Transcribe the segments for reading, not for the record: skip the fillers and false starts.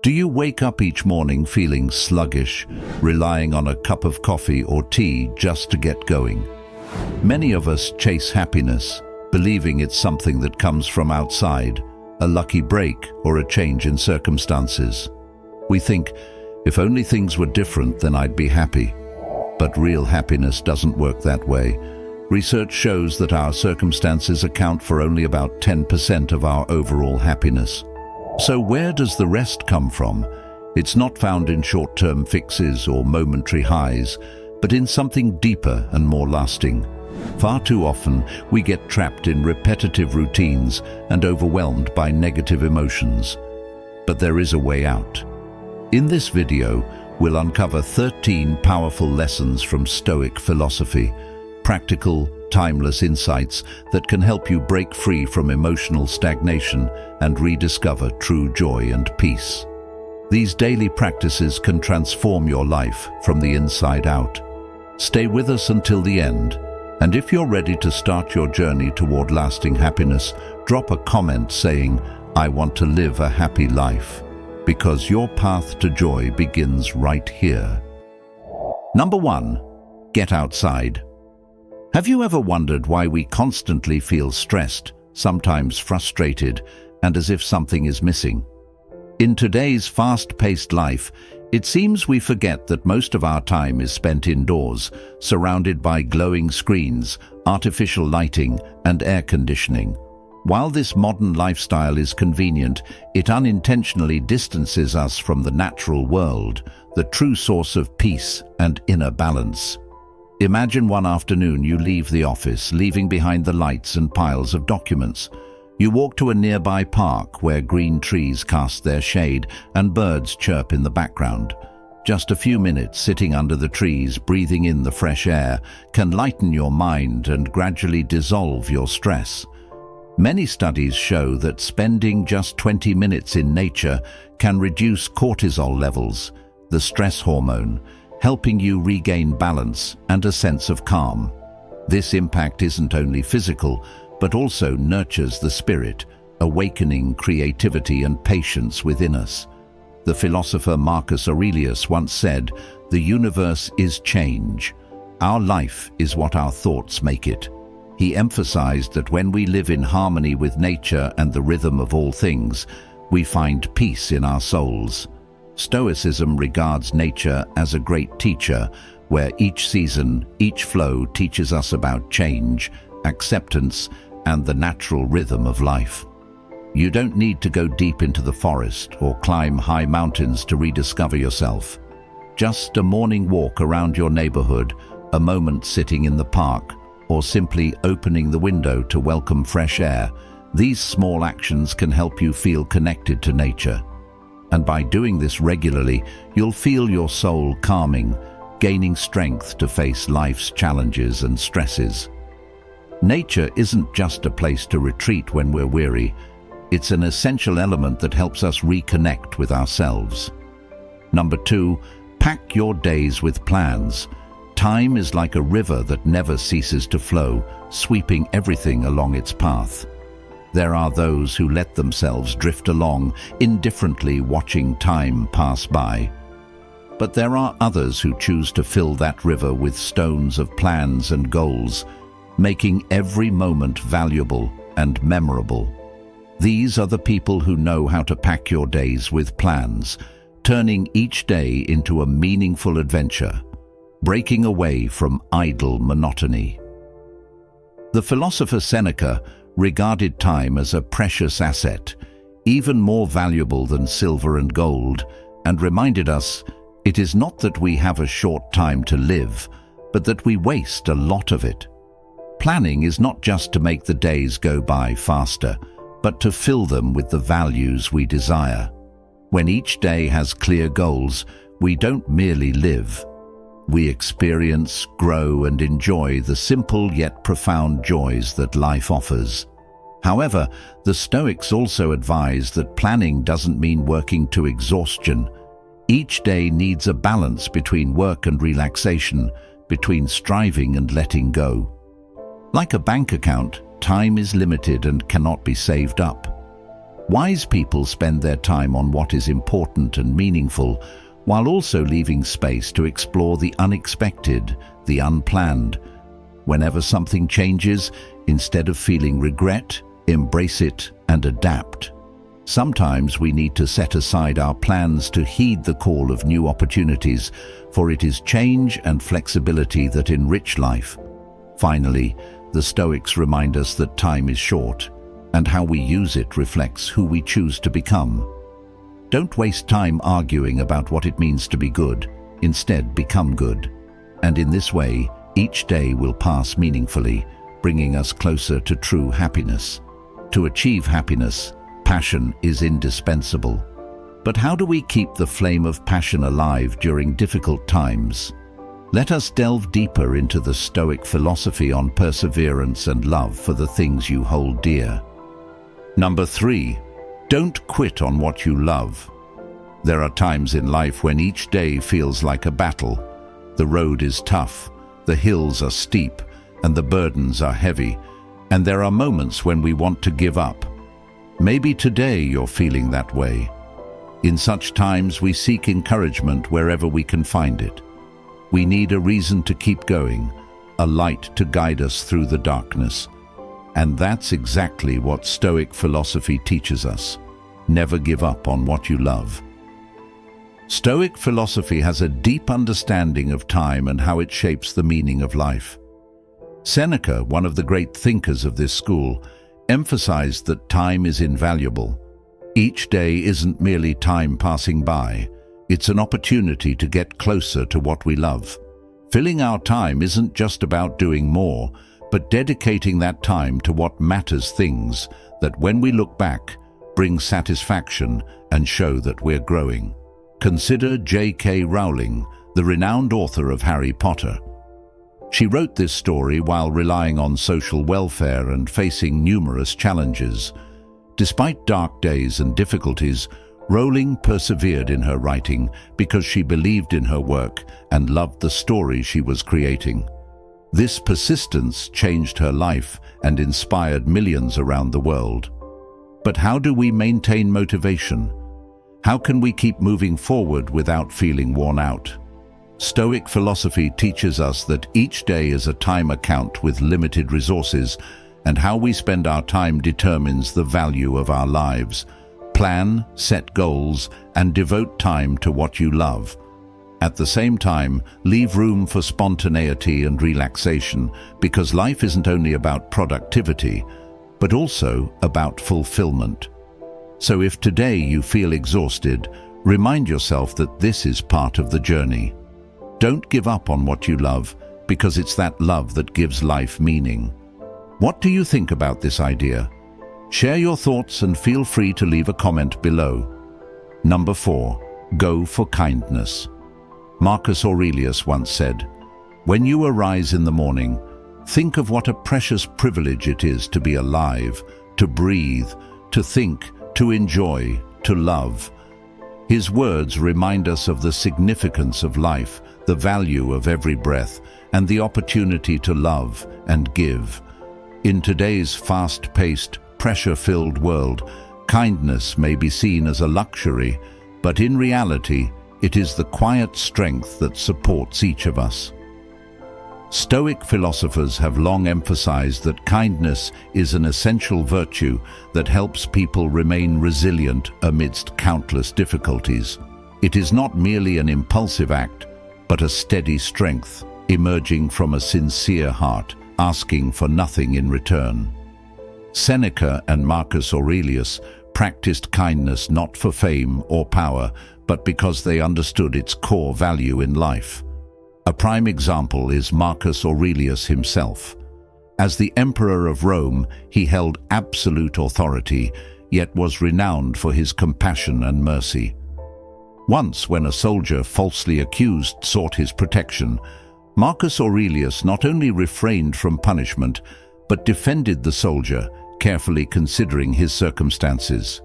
Do you wake up each morning feeling sluggish, relying on a cup of coffee or tea just to get going? Many of us chase happiness, believing it's something that comes from outside, a lucky break or a change in circumstances. We think, if only things were different, then I'd be happy. But real happiness doesn't work that way. Research shows that our circumstances account for only about 10% of our overall happiness. So where does the rest come from? It's not found in short-term fixes or momentary highs, but in something deeper and more lasting. Far too often, we get trapped in repetitive routines and overwhelmed by negative emotions. But there is a way out. In this video, we'll uncover 13 powerful lessons from Stoic philosophy, practical, timeless insights that can help you break free from emotional stagnation and rediscover true joy and peace. These daily practices can transform your life from the inside out. Stay with us until the end, and if you're ready to start your journey toward lasting happiness, drop a comment saying, "I want to live a happy life," because your path to joy begins right here. Number 1. Get outside. Have you ever wondered why we constantly feel stressed, sometimes frustrated, and as if something is missing? In today's fast-paced life, it seems we forget that most of our time is spent indoors, surrounded by glowing screens, artificial lighting, and air conditioning. While this modern lifestyle is convenient, it unintentionally distances us from the natural world, the true source of peace and inner balance. Imagine one afternoon you leave the office, leaving behind the lights and piles of documents. You walk to a nearby park where green trees cast their shade and birds chirp in the background. Just a few minutes sitting under the trees, breathing in the fresh air, can lighten your mind and gradually dissolve your stress. Many studies show that spending just 20 minutes in nature can reduce cortisol levels, the stress hormone, helping you regain balance and a sense of calm. This impact isn't only physical, but also nurtures the spirit, awakening creativity and patience within us. The philosopher Marcus Aurelius once said, "The universe is change. Our life is what our thoughts make it." He emphasized that when we live in harmony with nature and the rhythm of all things, we find peace in our souls. Stoicism regards nature as a great teacher, where each season, each flow teaches us about change, acceptance, and the natural rhythm of life. You don't need to go deep into the forest or climb high mountains to rediscover yourself. Just a morning walk around your neighborhood, a moment sitting in the park, or simply opening the window to welcome fresh air, these small actions can help you feel connected to nature. And by doing this regularly, you'll feel your soul calming, gaining strength to face life's challenges and stresses. Nature isn't just a place to retreat when we're weary. It's an essential element that helps us reconnect with ourselves. Number 2, pack your days with plans. Time is like a river that never ceases to flow, sweeping everything along its path. There are those who let themselves drift along, indifferently watching time pass by. But there are others who choose to fill that river with stones of plans and goals, making every moment valuable and memorable. These are the people who know how to pack your days with plans, turning each day into a meaningful adventure, breaking away from idle monotony. The philosopher Seneca regarded time as a precious asset, even more valuable than silver and gold, and reminded us, it is not that we have a short time to live, but that we waste a lot of it. Planning is not just to make the days go by faster, but to fill them with the values we desire. When each day has clear goals, we don't merely live. We experience, grow, and enjoy the simple yet profound joys that life offers. However, the Stoics also advise that planning doesn't mean working to exhaustion. Each day needs a balance between work and relaxation, between striving and letting go. Like a bank account, time is limited and cannot be saved up. Wise people spend their time on what is important and meaningful, while also leaving space to explore the unexpected, the unplanned. Whenever something changes, instead of feeling regret, embrace it and adapt. Sometimes we need to set aside our plans to heed the call of new opportunities, for it is change and flexibility that enrich life. Finally, the Stoics remind us that time is short, and how we use it reflects who we choose to become. Don't waste time arguing about what it means to be good. Instead, become good. And in this way, each day will pass meaningfully, bringing us closer to true happiness. To achieve happiness, passion is indispensable. But how do we keep the flame of passion alive during difficult times? Let us delve deeper into the Stoic philosophy on perseverance and love for the things you hold dear. Number 3. Don't quit on what you love. There are times in life when each day feels like a battle. The road is tough, the hills are steep, and the burdens are heavy, and there are moments when we want to give up. Maybe today you're feeling that way. In such times we seek encouragement wherever we can find it. We need a reason to keep going, a light to guide us through the darkness. And that's exactly what Stoic philosophy teaches us. Never give up on what you love. Stoic philosophy has a deep understanding of time and how it shapes the meaning of life. Seneca, one of the great thinkers of this school, emphasized that time is invaluable. Each day isn't merely time passing by. It's an opportunity to get closer to what we love. Filling our time isn't just about doing more, but dedicating that time to what matters, things that, when we look back, bring satisfaction and show that we're growing. Consider J.K. Rowling, the renowned author of Harry Potter. She wrote this story while relying on social welfare and facing numerous challenges. Despite dark days and difficulties, Rowling persevered in her writing because she believed in her work and loved the story she was creating. This persistence changed her life and inspired millions around the world. But how do we maintain motivation? How can we keep moving forward without feeling worn out? Stoic philosophy teaches us that each day is a time account with limited resources, and how we spend our time determines the value of our lives. Plan, set goals, and devote time to what you love. At the same time, leave room for spontaneity and relaxation, because life isn't only about productivity, but also about fulfillment. So if today you feel exhausted, remind yourself that this is part of the journey. Don't give up on what you love, because it's that love that gives life meaning. What do you think about this idea? Share your thoughts and feel free to leave a comment below. Number 4. Go for kindness. Marcus Aurelius once said, "When you arise in the morning, think of what a precious privilege it is to be alive, to breathe, to think, to enjoy, to love." His words remind us of the significance of life, the value of every breath, and the opportunity to love and give. In today's fast-paced, pressure-filled world, kindness may be seen as a luxury, but in reality, it is the quiet strength that supports each of us. Stoic philosophers have long emphasized that kindness is an essential virtue that helps people remain resilient amidst countless difficulties. It is not merely an impulsive act, but a steady strength, emerging from a sincere heart, asking for nothing in return. Seneca and Marcus Aurelius practiced kindness not for fame or power, but because they understood its core value in life. A prime example is Marcus Aurelius himself. As the Emperor of Rome, he held absolute authority, yet was renowned for his compassion and mercy. Once, when a soldier falsely accused sought his protection, Marcus Aurelius not only refrained from punishment, but defended the soldier, carefully considering his circumstances.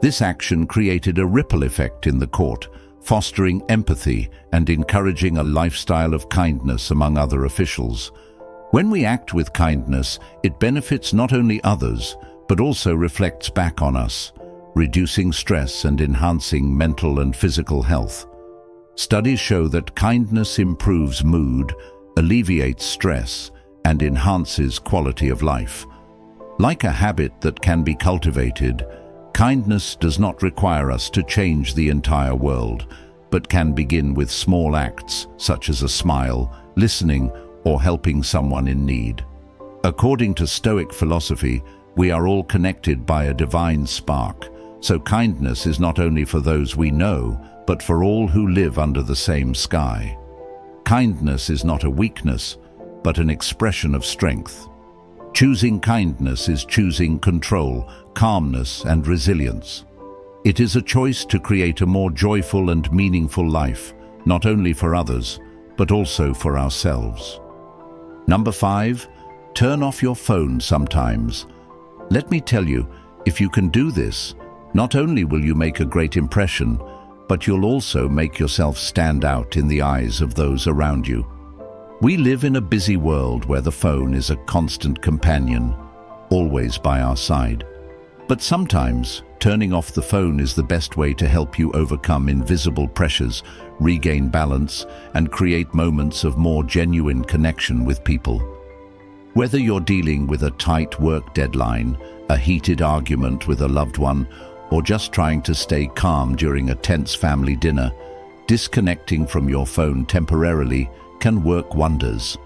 This action created a ripple effect in the court, fostering empathy and encouraging a lifestyle of kindness among other officials. When we act with kindness, it benefits not only others, but also reflects back on us, reducing stress and enhancing mental and physical health. Studies show that kindness improves mood, alleviates stress, and enhances quality of life. Like a habit that can be cultivated, kindness does not require us to change the entire world, but can begin with small acts such as a smile, listening, or helping someone in need. According to Stoic philosophy, we are all connected by a divine spark, so kindness is not only for those we know, but for all who live under the same sky. Kindness is not a weakness, but an expression of strength. Choosing kindness is choosing control, calmness, and resilience. It is a choice to create a more joyful and meaningful life, not only for others, but also for ourselves. Number 5, turn off your phone sometimes. Let me tell you, if you can do this, not only will you make a great impression, but you'll also make yourself stand out in the eyes of those around you. We live in a busy world where the phone is a constant companion, always by our side. But sometimes, turning off the phone is the best way to help you overcome invisible pressures, regain balance, and create moments of more genuine connection with people. Whether you're dealing with a tight work deadline, a heated argument with a loved one, or just trying to stay calm during a tense family dinner, disconnecting from your phone temporarily can work wonders.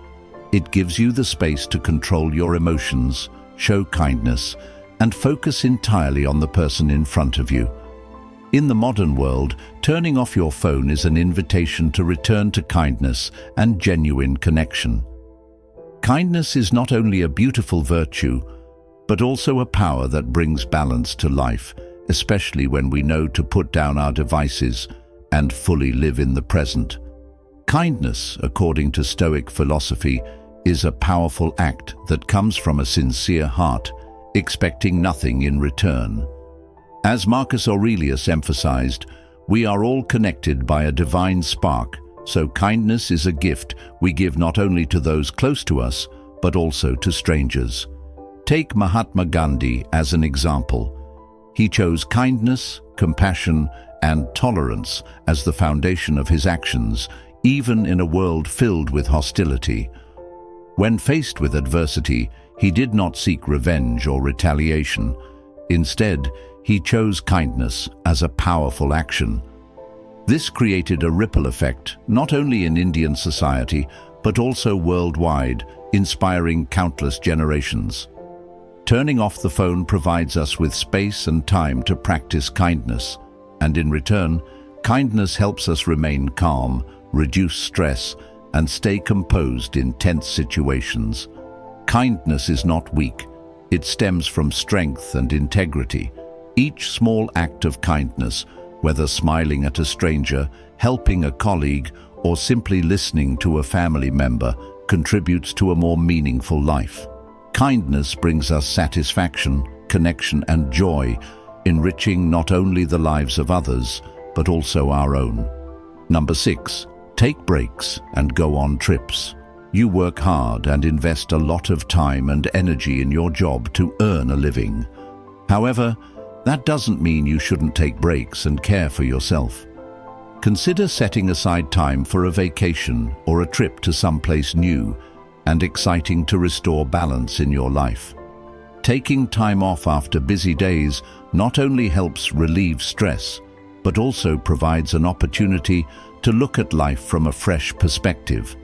It gives you the space to control your emotions, show kindness, and focus entirely on the person in front of you. In the modern world, turning off your phone is an invitation to return to kindness and genuine connection. Kindness is not only a beautiful virtue, but also a power that brings balance to life, especially when we know to put down our devices and fully live in the present. Kindness, according to Stoic philosophy, is a powerful act that comes from a sincere heart, expecting nothing in return. As Marcus Aurelius emphasized, we are all connected by a divine spark, so kindness is a gift we give not only to those close to us, but also to strangers. Take Mahatma Gandhi as an example. He chose kindness, compassion, and tolerance as the foundation of his actions, even in a world filled with hostility. When faced with adversity, he did not seek revenge or retaliation. Instead, he chose kindness as a powerful action. This created a ripple effect, not only in Indian society, but also worldwide, inspiring countless generations. Turning off the phone provides us with space and time to practice kindness, and in return, kindness helps us remain calm, reduce stress, and stay composed in tense situations. Kindness is not weak. It stems from strength and integrity. Each small act of kindness, whether smiling at a stranger, helping a colleague, or simply listening to a family member, contributes to a more meaningful life. Kindness brings us satisfaction, connection, and joy, enriching not only the lives of others, but also our own. Number 6, take breaks and go on trips. You work hard and invest a lot of time and energy in your job to earn a living. However, that doesn't mean you shouldn't take breaks and care for yourself. Consider setting aside time for a vacation or a trip to someplace new and exciting to restore balance in your life. Taking time off after busy days not only helps relieve stress, but also provides an opportunity to look at life from a fresh perspective.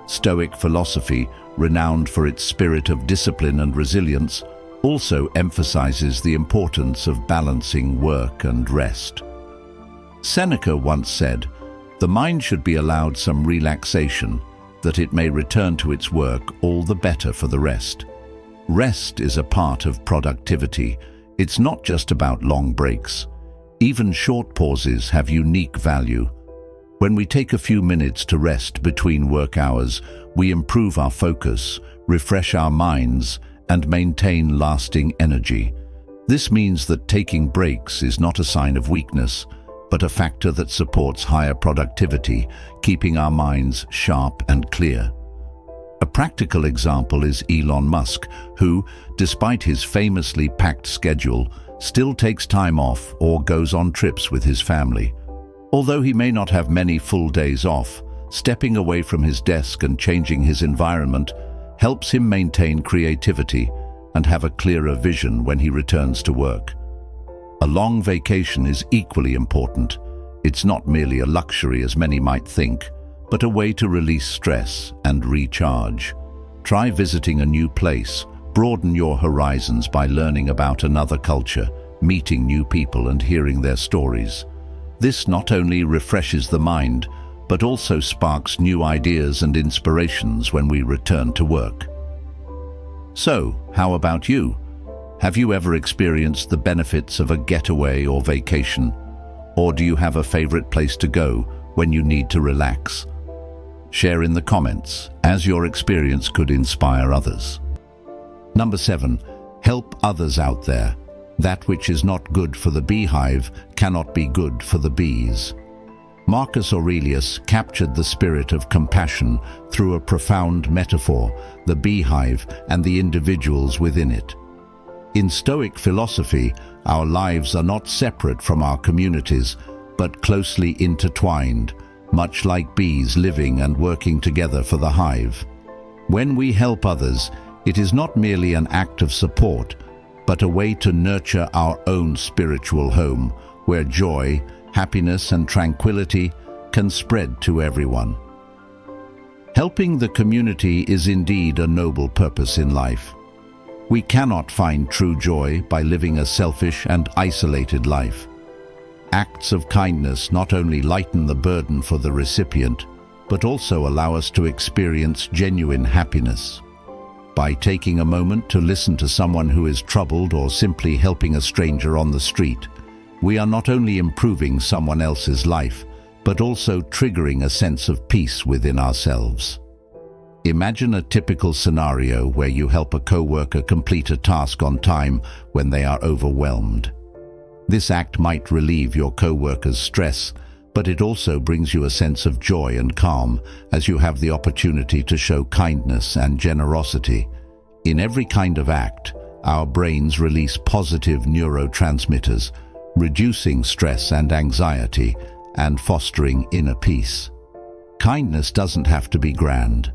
Stoic philosophy, renowned for its spirit of discipline and resilience, also emphasizes the importance of balancing work and rest. Seneca once said, "The mind should be allowed some relaxation, that it may return to its work all the better for the rest." Rest is a part of productivity. It's not just about long breaks. Even short pauses have unique value. When we take a few minutes to rest between work hours, we improve our focus, refresh our minds, and maintain lasting energy. This means that taking breaks is not a sign of weakness, but a factor that supports higher productivity, keeping our minds sharp and clear. A practical example is Elon Musk, who, despite his famously packed schedule, still takes time off or goes on trips with his family. Although he may not have many full days off, stepping away from his desk and changing his environment helps him maintain creativity and have a clearer vision when he returns to work. A long vacation is equally important. It's not merely a luxury as many might think, but a way to release stress and recharge. Try visiting a new place. Broaden your horizons by learning about another culture, meeting new people and hearing their stories. This not only refreshes the mind, but also sparks new ideas and inspirations when we return to work. So, how about you? Have you ever experienced the benefits of a getaway or vacation? Or do you have a favorite place to go when you need to relax? Share in the comments, as your experience could inspire others. Number 7, help others out there. That which is not good for the beehive cannot be good for the bees. Marcus Aurelius captured the spirit of compassion through a profound metaphor, the beehive and the individuals within it. In Stoic philosophy, our lives are not separate from our communities, but closely intertwined, much like bees living and working together for the hive. When we help others, it is not merely an act of support, but a way to nurture our own spiritual home, where joy, happiness and tranquility can spread to everyone. Helping the community is indeed a noble purpose in life. We cannot find true joy by living a selfish and isolated life. Acts of kindness not only lighten the burden for the recipient, but also allow us to experience genuine happiness. By taking a moment to listen to someone who is troubled or simply helping a stranger on the street, we are not only improving someone else's life, but also triggering a sense of peace within ourselves. Imagine a typical scenario where you help a co-worker complete a task on time when they are overwhelmed. This act might relieve your co-worker's stress, but it also brings you a sense of joy and calm as you have the opportunity to show kindness and generosity. In every kind of act, our brains release positive neurotransmitters, reducing stress and anxiety and fostering inner peace. Kindness doesn't have to be grand.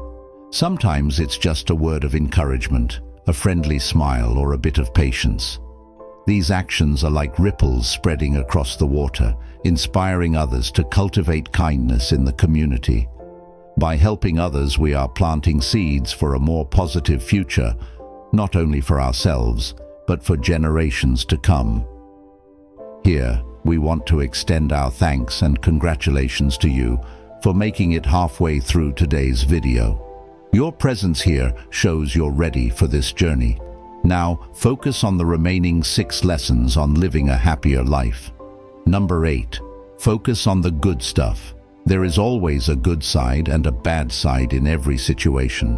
Sometimes it's just a word of encouragement, a friendly smile, or a bit of patience. These actions are like ripples spreading across the water, inspiring others to cultivate kindness in the community. By helping others, we are planting seeds for a more positive future, not only for ourselves, but for generations to come. Here, we want to extend our thanks and congratulations to you for making it halfway through today's video. Your presence here shows you're ready for this journey. Now, focus on the remaining 6 lessons on living a happier life. Number 8. Focus on the good stuff. There is always a good side and a bad side in every situation.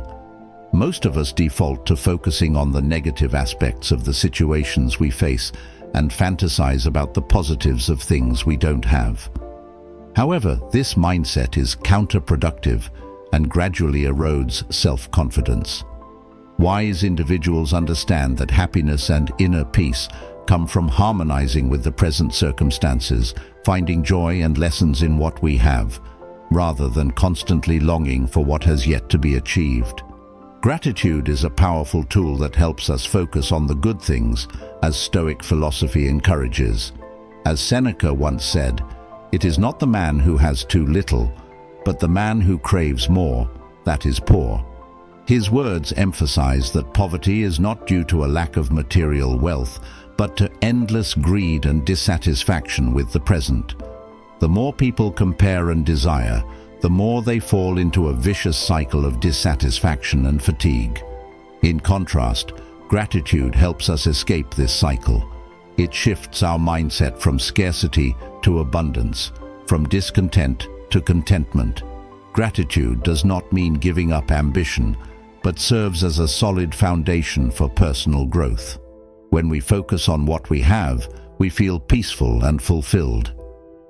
Most of us default to focusing on the negative aspects of the situations we face and fantasize about the positives of things we don't have. However, this mindset is counterproductive and gradually erodes self-confidence. Wise individuals understand that happiness and inner peace come from harmonizing with the present circumstances, finding joy and lessons in what we have, rather than constantly longing for what has yet to be achieved. Gratitude is a powerful tool that helps us focus on the good things, as Stoic philosophy encourages. As Seneca once said, "It is not the man who has too little, but the man who craves more, that is poor." His words emphasize that poverty is not due to a lack of material wealth, but to endless greed and dissatisfaction with the present. The more people compare and desire, the more they fall into a vicious cycle of dissatisfaction and fatigue. In contrast, gratitude helps us escape this cycle. It shifts our mindset from scarcity to abundance, from discontent to contentment. Gratitude does not mean giving up ambition, but serves as a solid foundation for personal growth. When we focus on what we have, we feel peaceful and fulfilled.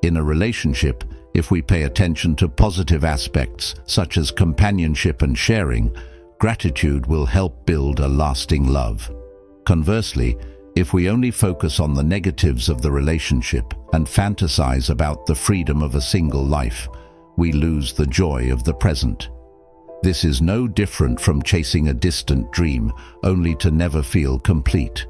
In a relationship, if we pay attention to positive aspects such as companionship and sharing, Gratitude will help build a lasting love. Conversely, if we only focus on the negatives of the relationship and fantasize about the freedom of a single life, we lose the joy of the present. This is no different from chasing a distant dream, only to never feel complete.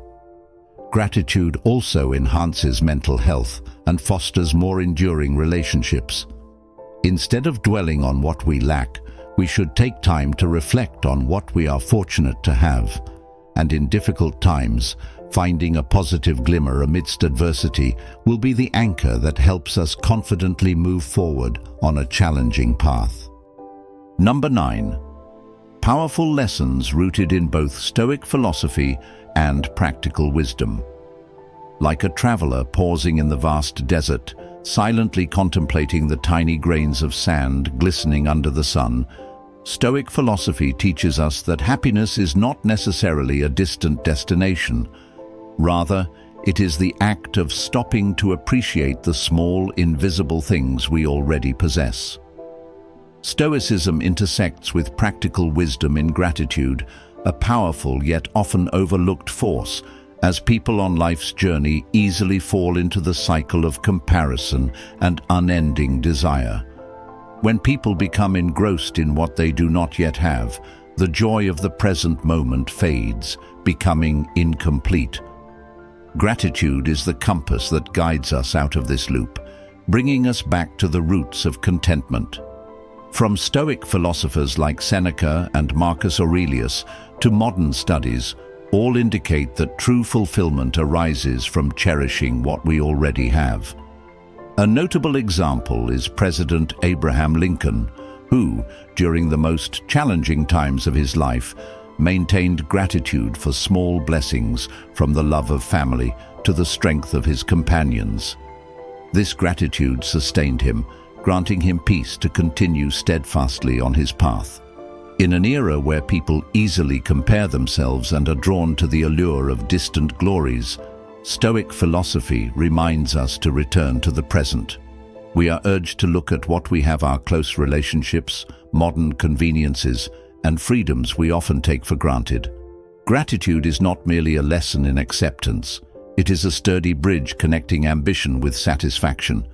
Gratitude also enhances mental health and fosters more enduring relationships. Instead of dwelling on what we lack, we should take time to reflect on what we are fortunate to have. And in difficult times, finding a positive glimmer amidst adversity will be the anchor that helps us confidently move forward on a challenging path. Number 9. Powerful lessons rooted in both Stoic philosophy and practical wisdom. Like a traveler pausing in the vast desert, silently contemplating the tiny grains of sand glistening under the sun, Stoic philosophy teaches us that happiness is not necessarily a distant destination. Rather, it is the act of stopping to appreciate the small, invisible things we already possess. Stoicism intersects with practical wisdom in gratitude, a powerful yet often overlooked force, as people on life's journey easily fall into the cycle of comparison and unending desire. When people become engrossed in what they do not yet have, the joy of the present moment fades, becoming incomplete. Gratitude is the compass that guides us out of this loop, bringing us back to the roots of contentment. From Stoic philosophers like Seneca and Marcus Aurelius to modern studies, all indicate that true fulfillment arises from cherishing what we already have. A notable example is President Abraham Lincoln, who, during the most challenging times of his life, maintained gratitude for small blessings, from the love of family to the strength of his companions. This gratitude sustained him, granting him peace to continue steadfastly on his path. In an era where people easily compare themselves and are drawn to the allure of distant glories, Stoic philosophy reminds us to return to the present. We are urged to look at what we have: our close relationships, modern conveniences, and freedoms we often take for granted. Gratitude is not merely a lesson in acceptance. It is a sturdy bridge connecting ambition with satisfaction.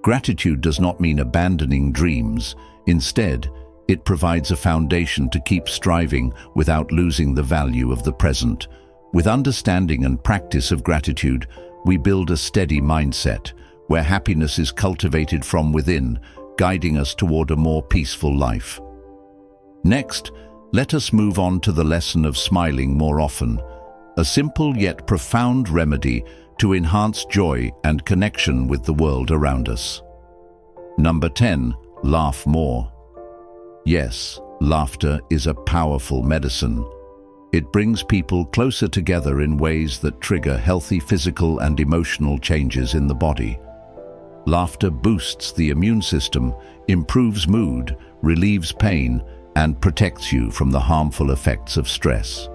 Gratitude does not mean abandoning dreams. Instead, it provides a foundation to keep striving without losing the value of the present. With understanding and practice of gratitude, we build a steady mindset where happiness is cultivated from within, guiding us toward a more peaceful life. Next, let us move on to the lesson of smiling more often, a simple yet profound remedy to enhance joy and connection with the world around us. Number 10. Laugh more. Yes, laughter is a powerful medicine. It brings people closer together in ways that trigger healthy physical and emotional changes in the body. Laughter boosts the immune system, improves mood, relieves pain, and protects you from the harmful effects of stress.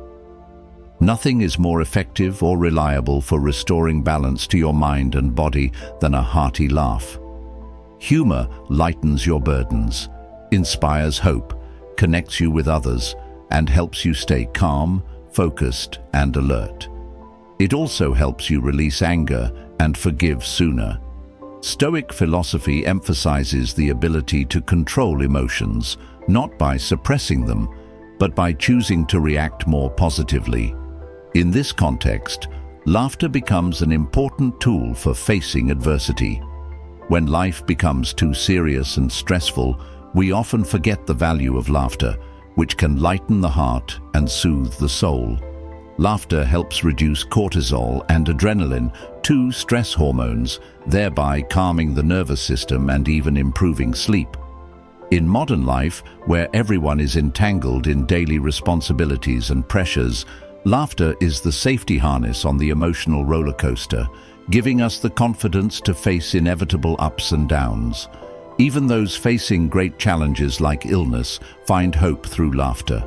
Nothing is more effective or reliable for restoring balance to your mind and body than a hearty laugh. Humor lightens your burdens, inspires hope, connects you with others, and helps you stay calm, focused, and alert. It also helps you release anger and forgive sooner. Stoic philosophy emphasizes the ability to control emotions, not by suppressing them, but by choosing to react more positively. In this context, laughter becomes an important tool for facing adversity. When life becomes too serious and stressful, we often forget the value of laughter, which can lighten the heart and soothe the soul. Laughter helps reduce cortisol and adrenaline, two stress hormones, thereby calming the nervous system and even improving sleep. In modern life, where everyone is entangled in daily responsibilities and pressures, laughter is the safety harness on the emotional roller coaster, giving us the confidence to face inevitable ups and downs. Even those facing great challenges like illness find hope through laughter.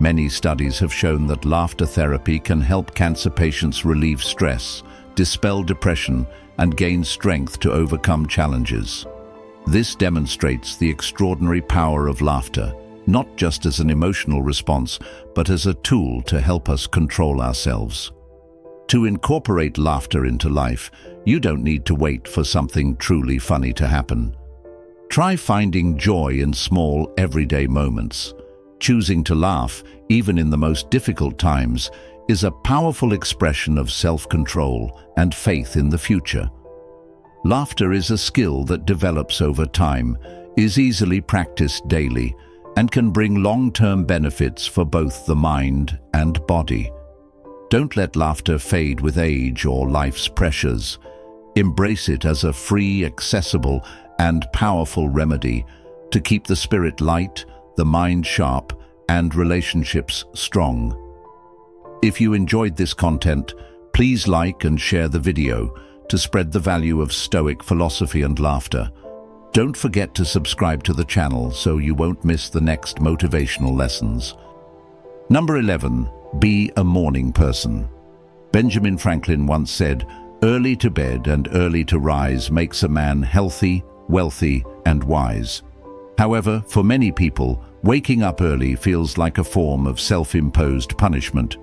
Many studies have shown that laughter therapy can help cancer patients relieve stress, dispel depression, and gain strength to overcome challenges. This demonstrates the extraordinary power of laughter, not just as an emotional response, but as a tool to help us control ourselves. To incorporate laughter into life, you don't need to wait for something truly funny to happen. Try finding joy in small, everyday moments. Choosing to laugh, even in the most difficult times, is a powerful expression of self-control and faith in the future. Laughter is a skill that develops over time, is easily practiced daily, and can bring long-term benefits for both the mind and body. Don't let laughter fade with age or life's pressures. Embrace it as a free, accessible, and powerful remedy to keep the spirit light, the mind sharp, and relationships strong. If you enjoyed this content, please like and share the video to spread the value of Stoic philosophy and laughter. Don't forget to subscribe to the channel so you won't miss the next motivational lessons. Number 11. Be a morning person. Benjamin Franklin once said, "Early to bed and early to rise makes a man healthy, wealthy, and wise." However, for many people, waking up early feels like a form of self-imposed punishment.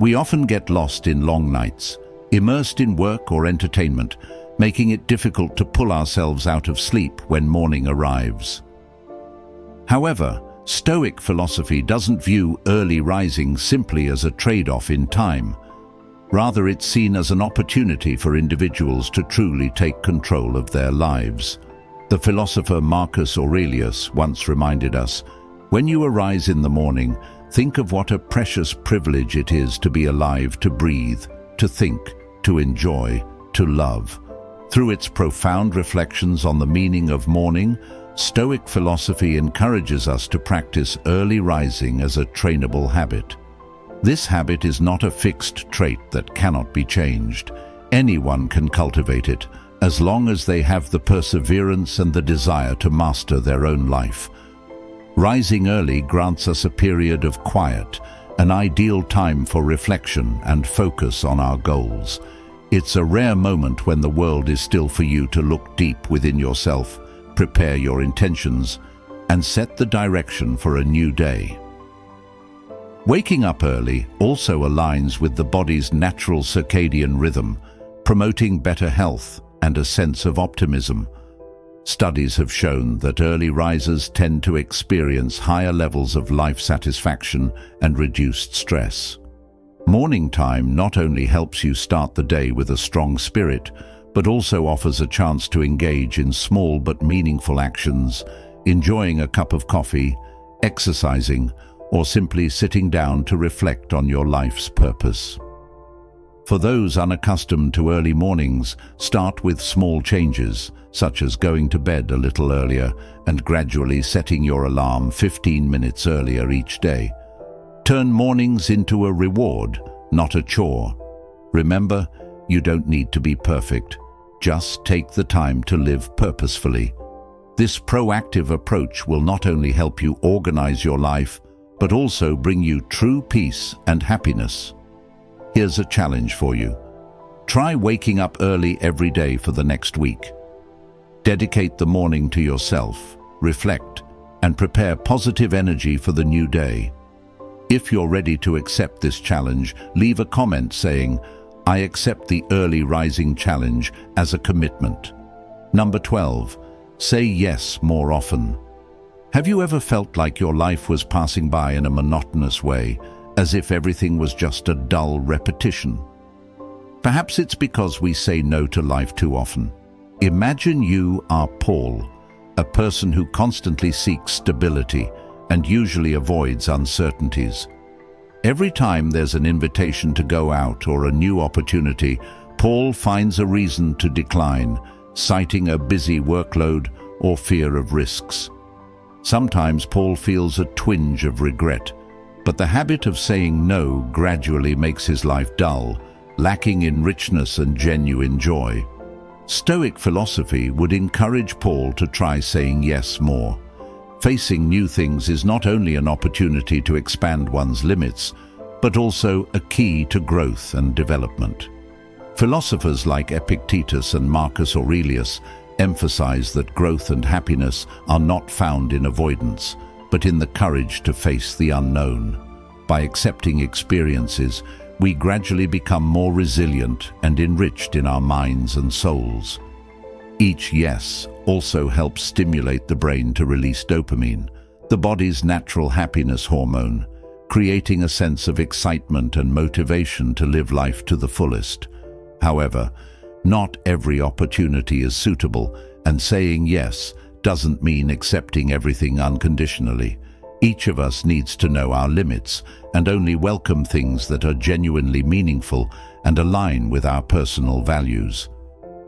We often get lost in long nights, immersed in work or entertainment, making it difficult to pull ourselves out of sleep when morning arrives. However, Stoic philosophy doesn't view early rising simply as a trade-off in time. Rather, it's seen as an opportunity for individuals to truly take control of their lives. The philosopher Marcus Aurelius once reminded us, "When you arise in the morning, think of what a precious privilege it is to be alive, to breathe, to think, to enjoy, to love." Through its profound reflections on the meaning of morning, Stoic philosophy encourages us to practice early rising as a trainable habit. This habit is not a fixed trait that cannot be changed. Anyone can cultivate it, as long as they have the perseverance and the desire to master their own life. Rising early grants us a period of quiet, an ideal time for reflection and focus on our goals. It's a rare moment when the world is still for you to look deep within yourself, prepare your intentions, and set the direction for a new day. Waking up early also aligns with the body's natural circadian rhythm, promoting better health and a sense of optimism. Studies have shown that early risers tend to experience higher levels of life satisfaction and reduced stress. Morning time not only helps you start the day with a strong spirit, but also offers a chance to engage in small but meaningful actions, enjoying a cup of coffee, exercising, or simply sitting down to reflect on your life's purpose. For those unaccustomed to early mornings, start with small changes, such as going to bed a little earlier and gradually setting your alarm 15 minutes earlier each day. Turn mornings into a reward, not a chore. Remember, you don't need to be perfect. Just take the time to live purposefully. This proactive approach will not only help you organize your life, but also bring you true peace and happiness. Here's a challenge for you. Try waking up early every day for the next week. Dedicate the morning to yourself, reflect, and prepare positive energy for the new day. If you're ready to accept this challenge, leave a comment saying, "I accept the early rising challenge as a commitment." Number 12. Say yes more often. Have you ever felt like your life was passing by in a monotonous way, as if everything was just a dull repetition? Perhaps it's because we say no to life too often. Imagine you are Paul, a person who constantly seeks stability and usually avoids uncertainties. Every time there's an invitation to go out or a new opportunity, Paul finds a reason to decline, citing a busy workload or fear of risks. Sometimes Paul feels a twinge of regret, but the habit of saying no gradually makes his life dull, lacking in richness and genuine joy. Stoic philosophy would encourage Paul to try saying yes more. Facing new things is not only an opportunity to expand one's limits, but also a key to growth and development. Philosophers like Epictetus and Marcus Aurelius emphasize that growth and happiness are not found in avoidance, but in the courage to face the unknown. By accepting experiences, we gradually become more resilient and enriched in our minds and souls. Each yes also helps stimulate the brain to release dopamine, the body's natural happiness hormone, creating a sense of excitement and motivation to live life to the fullest. However, not every opportunity is suitable, and saying yes doesn't mean accepting everything unconditionally. Each of us needs to know our limits and only welcome things that are genuinely meaningful and align with our personal values.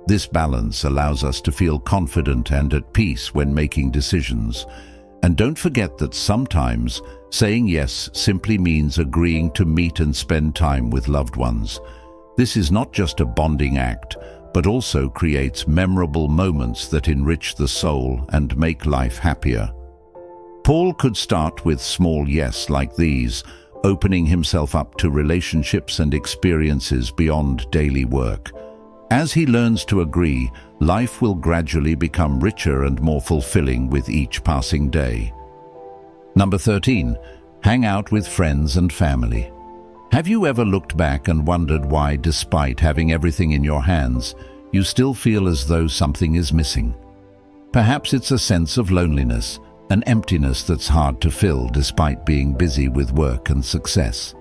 This balance allows us to feel confident and at peace when making decisions. And don't forget that sometimes saying yes simply means agreeing to meet and spend time with loved ones. This is not just a bonding act, but also creates memorable moments that enrich the soul and make life happier. Paul could start with small yes like these, opening himself up to relationships and experiences beyond daily work. As he learns to agree, life will gradually become richer and more fulfilling with each passing day. Number 13, hang out with friends and family. Have you ever looked back and wondered why, despite having everything in your hands, you still feel as though something is missing? Perhaps it's a sense of loneliness, an emptiness that's hard to fill despite being busy with work and success.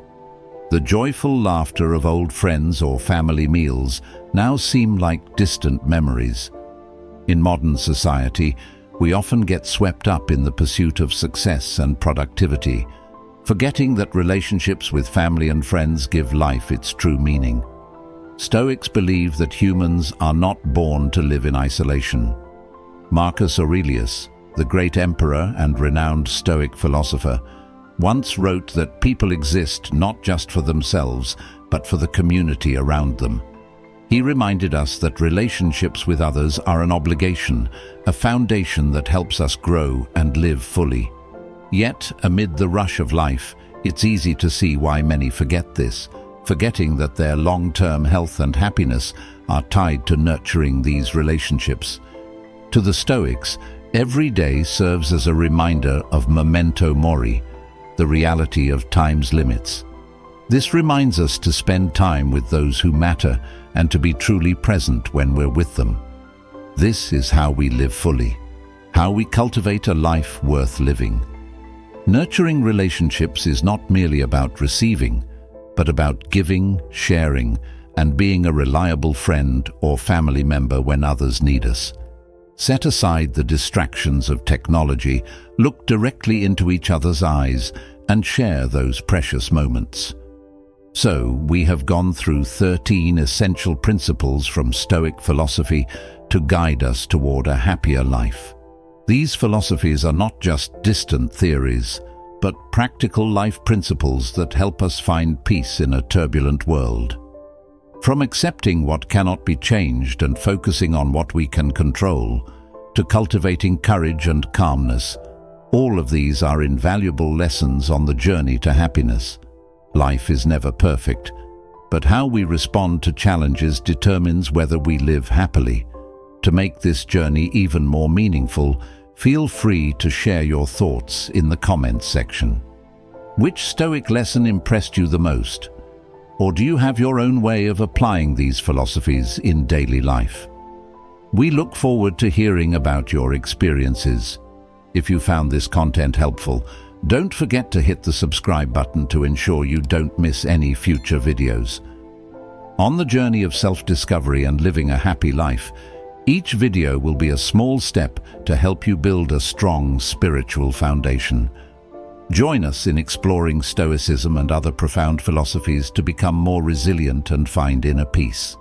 The joyful laughter of old friends or family meals now seem like distant memories. In modern society, we often get swept up in the pursuit of success and productivity, forgetting that relationships with family and friends give life its true meaning. Stoics believe that humans are not born to live in isolation. Marcus Aurelius, the great emperor and renowned Stoic philosopher, once wrote that people exist not just for themselves, but for the community around them. He reminded us that relationships with others are an obligation, a foundation that helps us grow and live fully. Yet, amid the rush of life, it's easy to see why many forget this, forgetting that their long-term health and happiness are tied to nurturing these relationships. To the Stoics, every day serves as a reminder of memento mori, the reality of time's limits. This reminds us to spend time with those who matter and to be truly present when we're with them. This is how we live fully, how we cultivate a life worth living. Nurturing relationships is not merely about receiving, but about giving, sharing, and being a reliable friend or family member when others need us. Set aside the distractions of technology, look directly into each other's eyes, and share those precious moments. So, we have gone through 13 essential principles from Stoic philosophy to guide us toward a happier life. These philosophies are not just distant theories, but practical life principles that help us find peace in a turbulent world. From accepting what cannot be changed and focusing on what we can control, to cultivating courage and calmness, all of these are invaluable lessons on the journey to happiness. Life is never perfect, but how we respond to challenges determines whether we live happily. To make this journey even more meaningful, feel free to share your thoughts in the comments section. Which Stoic lesson impressed you the most? Or do you have your own way of applying these philosophies in daily life? We look forward to hearing about your experiences. If you found this content helpful, don't forget to hit the subscribe button to ensure you don't miss any future videos. On the journey of self-discovery and living a happy life, each video will be a small step to help you build a strong spiritual foundation. Join us in exploring Stoicism and other profound philosophies to become more resilient and find inner peace.